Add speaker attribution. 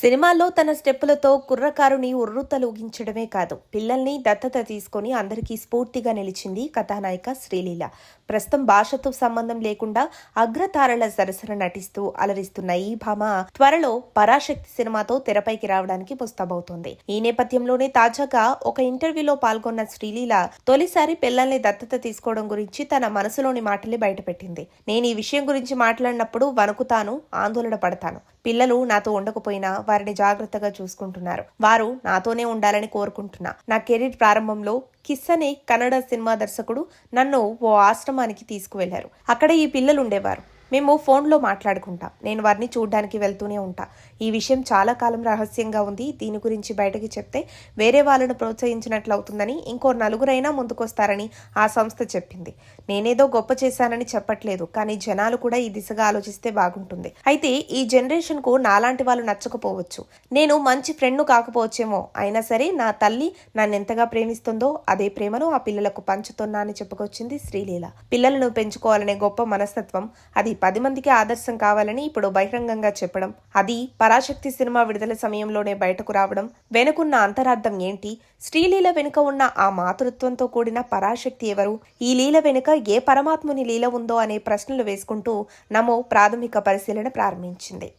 Speaker 1: సినిమాల్లో తన స్టెప్పులతో కుర్రకారుని ఉర్రూతలూగించడమే కాదు, పిల్లల్ని దత్తత తీసుకొని అందరికీ స్ఫూర్తిగా నిలిచింది కథానాయిక శ్రీలీల. ప్రస్తుతం భాషతో సంబంధం లేకుండా అగ్రతారల సరసన నటిస్తూ అలరిస్తున్న ఈ భామ త్వరలో పరాశక్తి సినిమాతో తెరపైకి రావడానికి ముస్తాబవుతోంది. ఈ నేపథ్యంలోనే తాజాగా ఒక ఇంటర్వ్యూలో పాల్గొన్న శ్రీలీల తొలిసారి పిల్లల్ని దత్తత తీసుకోవడం గురించి తన మనసులోని మాటలే బయటపెట్టింది. నేను ఈ విషయం గురించి మాట్లాడినప్పుడు వణుకుతాను, ఆందోళన పడతాను. పిల్లలు నాతో ఉండకపోయినా వారిని జాగ్రత్తగా చూసుకుంటున్నారు. వారు నాతోనే ఉండాలని కోరుకుంటున్నా. నా కెరీర్ ప్రారంభంలో కిస్ అనే కన్నడ సినిమా దర్శకుడు నన్ను ఓ ఆశ్రమానికి తీసుకువెళ్లారు. అక్కడ ఈ పిల్లలు ఉండేవారు. మేము ఫోన్లో మాట్లాడుకుంటాం. నేను వారిని చూడ్డానికి వెళ్తూనే ఉంటా. ఈ విషయం చాలా కాలం రహస్యంగా ఉంది. దీని గురించి బయటకి చెప్తే వేరే వాళ్ళను ప్రోత్సహించినట్లు అవుతుందని, ఇంకో నలుగురైనా ముందుకొస్తారని ఆ సంస్థ చెప్పింది. నేనేదో గొప్ప చేశానని చెప్పట్లేదు, కానీ జనాలు కూడా ఈ దిశగా ఆలోచిస్తే బాగుంటుంది. అయితే ఈ జనరేషన్ కు నాలాంటి వాళ్ళు నచ్చకపోవచ్చు. నేను మంచి ఫ్రెండ్ను కాకపోవచ్చేమో, అయినా సరే నా తల్లి నన్నెంతగా ప్రేమిస్తుందో అదే ప్రేమను ఆ పిల్లలకు పంచుతున్నా అని చెప్పుకొచ్చింది శ్రీలీల. పిల్లలను పెంచుకోవాలనే గొప్ప మనస్తత్వం, అది 10 మందికి ఆదర్శం కావాలని ఇప్పుడు బహిరంగంగా చెప్పడం, అది పరాశక్తి సినిమా విడుదల సమయంలోనే బయటకు రావడం, వెనుకున్న అంతరార్థం ఏంటి, శ్రీలీల వెనుక ఉన్న ఆ మాతృత్వంతో కూడిన పరాశక్తి ఎవరు, ఈ లీల వెనుక ఏ పరమాత్ముని లీల ఉందో అనే ప్రశ్నలు వేసుకుంటూ నమో ప్రాథమిక పరిశీలన ప్రారంభించింది.